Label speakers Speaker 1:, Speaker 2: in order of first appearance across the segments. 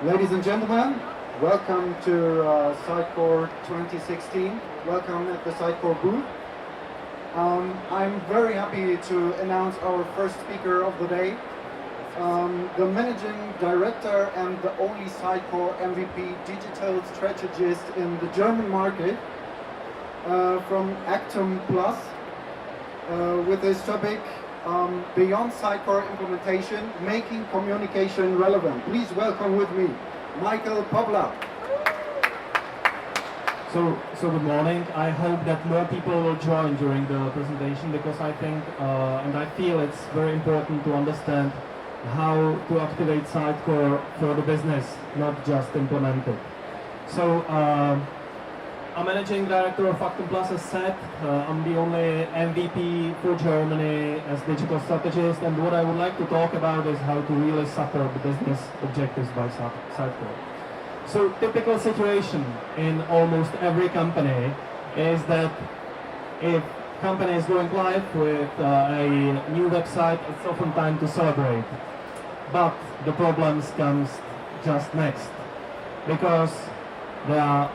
Speaker 1: Ladies and gentlemen, welcome to Sitecore 2016. Welcome at the Sitecore booth. I'm very happy to announce our first speaker of the day, the Managing Director and the only Sitecore MVP Digital Strategist in the German market from ACTUM Plus with this topic, Beyond Sitecore Implementation, Making Communication Relevant. Please welcome with me, Michal Popelář.
Speaker 2: So good morning. I hope that more people will join during the presentation because I think and I feel it's very important to understand how to activate Sitecore for the business, not just implement it. So I'm Managing Director of ACTUM Plus, as said. I'm the only MVP for Germany as digital strategist, and what I would like to talk about is how to really support the business objectives by Sitecore. So typical situation in almost every company is that if company is going live with a new website, it's often time to celebrate. But the problems comes just next, because there are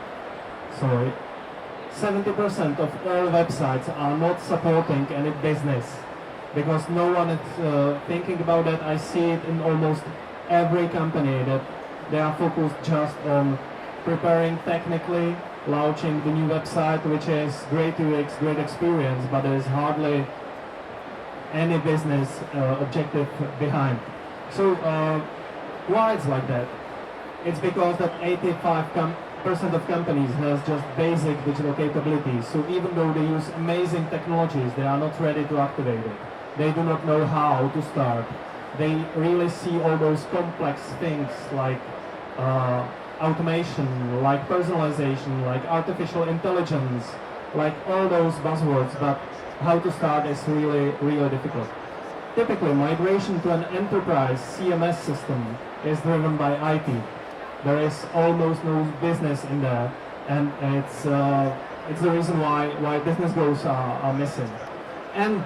Speaker 2: 70% of all websites are not supporting any business, because no one is thinking about that. I see it in almost every company that they are focused just on preparing technically, launching the new website, which is great UX, great experience, but there is hardly any business objective behind. So why it's like that? It's because that 85% of companies has just basic digital capabilities. So even though they use amazing technologies, they are not ready to activate it. They do not know how to start. They really see all those complex things like automation, like personalization, like artificial intelligence, like all those buzzwords, but how to start is really, really difficult. Typically, migration to an enterprise CMS system is driven by IT. There is almost no business in there, and it's the reason why business goals are missing. And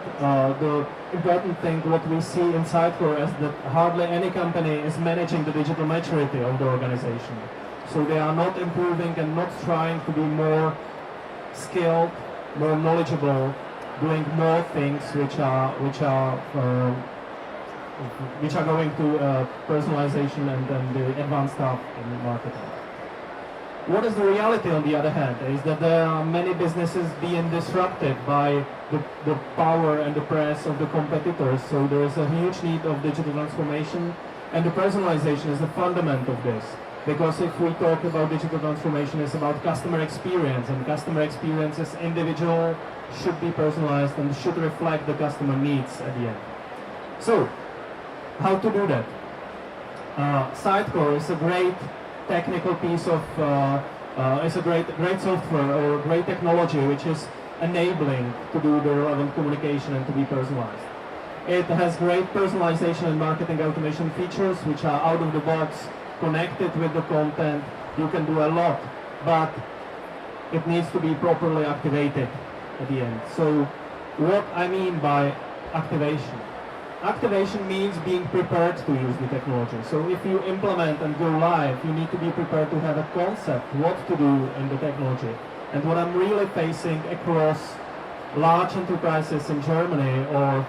Speaker 2: the important thing what we see in Sitecore is that hardly any company is managing the digital maturity of the organization. So they are not improving and not trying to be more skilled, more knowledgeable, doing more things which are going to personalization and the advanced stuff in marketing. What is the reality, on the other hand, is that there are many businesses being disrupted by the power and the press of the competitors. So there is a huge need of digital transformation, and the personalization is the fundament of this. Because if we talk about digital transformation, it's about customer experience, and customer experience is individual, should be personalized, and should reflect the customer needs at the end. So, how to do that? Sitecore is a great technical piece of, it's a great software or great technology which is enabling to do the relevant communication and to be personalized. It has great personalization and marketing automation features which are out of the box, connected with the content. You can do a lot, but it needs to be properly activated at the end. So what I mean by activation? Activation means being prepared to use the technology. So if you implement and go live, you need to be prepared to have a concept what to do in the technology. And what I'm really facing across large enterprises in Germany or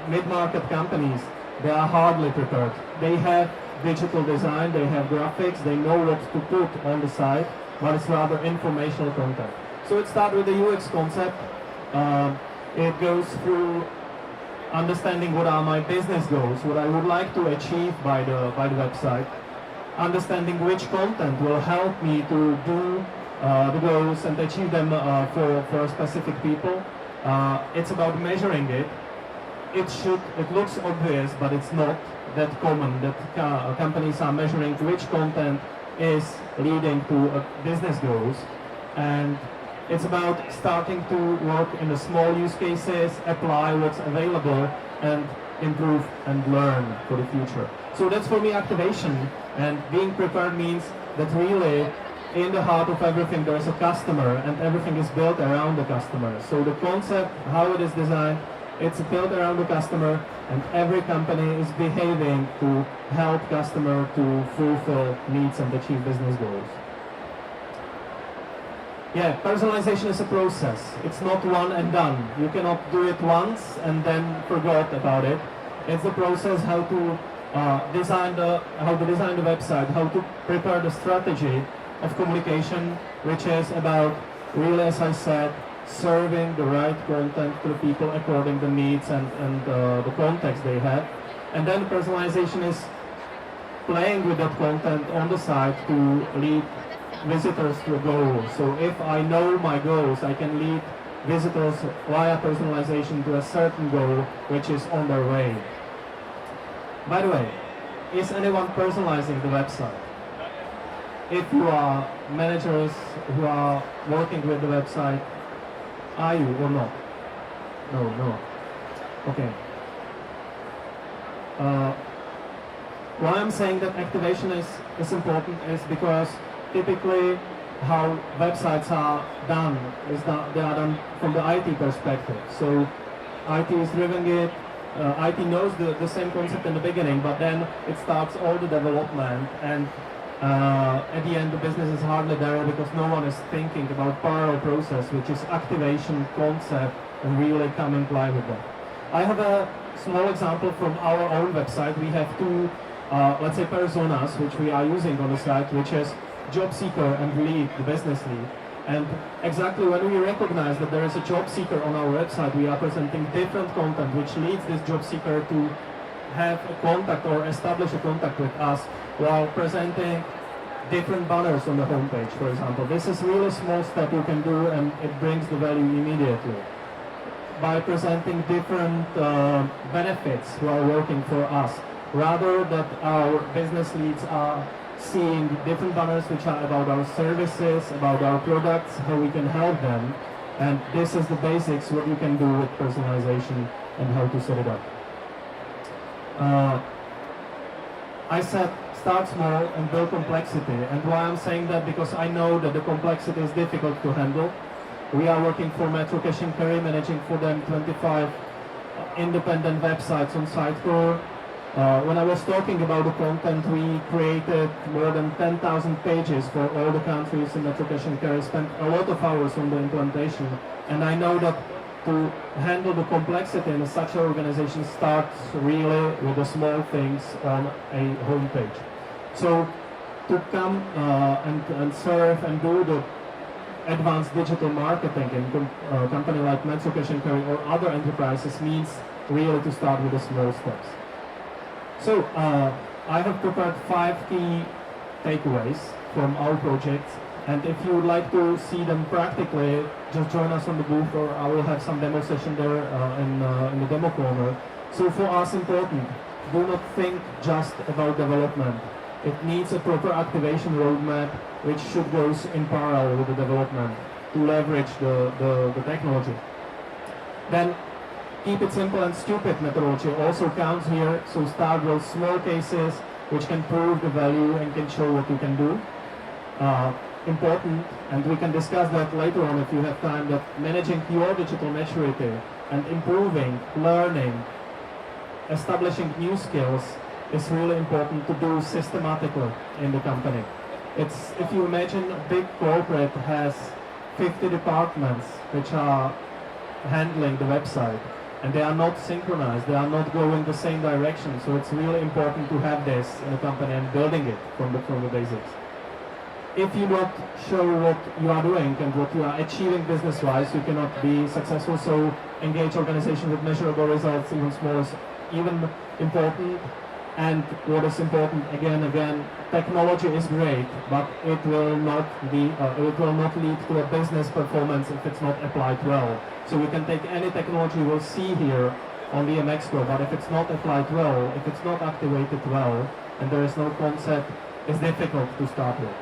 Speaker 2: mid-market companies, they are hardly prepared. They have digital design, they have graphics, they know what to put on the site, but it's rather informational content. So it starts with the UX concept. It goes through understanding what are my business goals, what I would like to achieve by the website, understanding which content will help me to do the goals and achieve them for specific people. It's about measuring it. It looks obvious, but it's not that common that companies are measuring which content is leading to business goals. And it's about starting to work in the small use cases, apply what's available, and improve and learn for the future. So that's for me activation, and being prepared means that really in the heart of everything there is a customer, and everything is built around the customer. So the concept, how it is designed, It's built around the customer, and every company is behaving to help customer to fulfill needs and achieve business goals. Yeah, personalization is a process. It's not one and done. You cannot do it once and then forget about it. It's the process how to design the website, how to prepare the strategy of communication, which is about really, as I said, serving the right content to the people according to the needs and the context they have. And then personalization is playing with that content on the site to lead visitors to a goal. So if I know my goals, I can lead visitors via personalization to a certain goal which is on their way. By the way, is anyone personalizing the website? If you are managers who are working with the website, are you or not? No. Okay. Why I'm saying that activation is important is because typically how websites are done is that they are done from the IT perspective. So IT is driving it. IT knows the same concept in the beginning, but then it starts all the development, and at the end the business is hardly there because no one is thinking about parallel process, which is activation concept, and really coming live with that. I have a small example from our own website. We have two, let's say, personas which we are using on the site, which is job seeker and lead, the business lead. And exactly when we recognize that there is a job seeker on our website, we are presenting different content which leads this job seeker to have a contact or establish a contact with us, while presenting different banners on the homepage, for example. This is really a small step you can do, and it brings the value immediately. By presenting different benefits who are working for us, rather that our business leads are seeing different banners which are about our services, about our products, how we can help them. And this is the basics what you can do with personalization and how to set it up. I said start small and build complexity. And why I'm saying that, because I know that the complexity is difficult to handle. We are working for Metro Cash and Carry, managing for them 25 independent websites on Sitecore. When I was talking about the content, we created more than 10,000 pages for all the countries in Metro Cash and Carry, spent a lot of hours on the implementation. And I know that to handle the complexity in such an organization starts really with the small things on a homepage. So to come and serve and do the advanced digital marketing in a company like Metro Cash and Carry or other enterprises means really to start with the small steps. So I have prepared 5 key takeaways from our project, and if you would like to see them practically, just join us on the booth, or I will have some demo session there in the demo corner. So for us important, do not think just about development. It needs a proper activation roadmap which should go in parallel with the development to leverage the technology. Then keep it simple and stupid methodology also counts here, so start with small cases which can prove the value and can show what you can do. Important, and we can discuss that later on if you have time, that managing your digital maturity and improving, learning, establishing new skills is really important to do systematically in the company. It's, if you imagine a big corporate has 50 departments which are handling the website, and they are not synchronized, they are not going the same direction, so it's really important to have this in a company and building it from the basics. If you don't show what you are doing and what you are achieving business-wise, you cannot be successful, so engage organization with measurable results, even small is even important. And what is important, again, technology is great, but it will not lead to a business performance if it's not applied well. So we can take any technology we'll see here on DMexco, but if it's not applied well, if it's not activated well, and there is no concept, it's difficult to start with.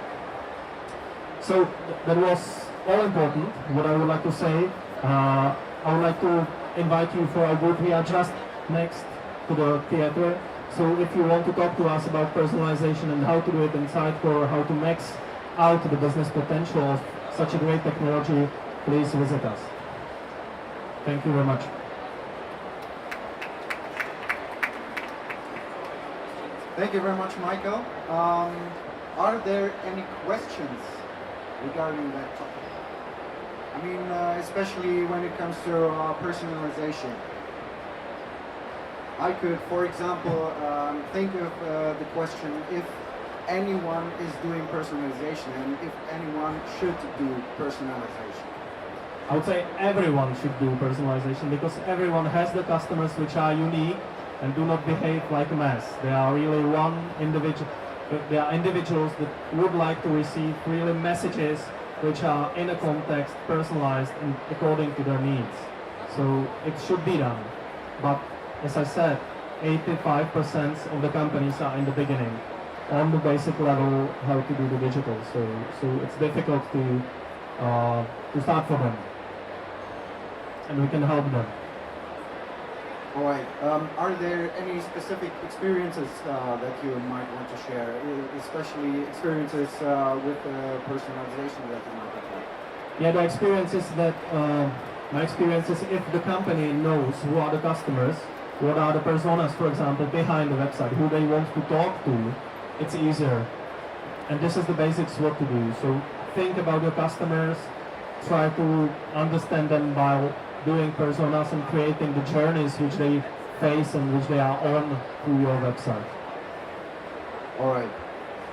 Speaker 2: So that was all important, what I would like to say. I would like to invite you for our group. We are just next to the theater. So if you want to talk to us about personalization and how to do it in Sitecore, how to max out the business potential of such a great technology, please visit us. Thank you very much.
Speaker 1: Thank you very much, Michael. Are there any questions regarding that topic? I mean, especially when it comes to personalization. I could, for example, think of the question if anyone is doing personalization and if anyone should do personalization.
Speaker 2: I would say everyone should do personalization because everyone has the customers which are unique and do not behave like a mass. They are really one individual. They are individuals that would like to receive really messages which are in a context, personalized and according to their needs. So it should be done. But as I said, 85% of the companies are in the beginning on the basic level how to do the digital. So it's difficult to start for them, and we can help them.
Speaker 1: All right. Are there any specific experiences that you might want to share, especially experiences with personalization that you might have had?
Speaker 2: Yeah, the experience is that my experience is if the company knows who are the customers, what are the personas, for example, behind the website, who they want to talk to, it's easier. And this is the basics what to do. So think about your customers, try to understand them by doing personas and creating the journeys which they face and which they are on through your website.
Speaker 1: All right.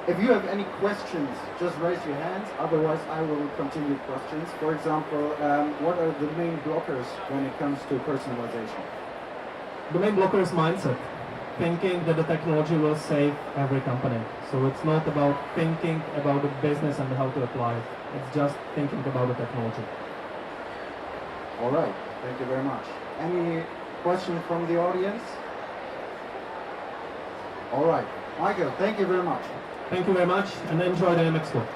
Speaker 1: If you have any questions, just raise your hands. Otherwise, I will continue questions. For example, what are the main blockers when it comes to personalization?
Speaker 2: The main blocker is mindset. Thinking that the technology will save every company. So it's not about thinking about the business and how to apply it. It's just thinking about the technology.
Speaker 1: All right. Thank you very much. Any questions from the audience? All right. Michael, thank you very much.
Speaker 2: Thank you very much and enjoy the DMexco.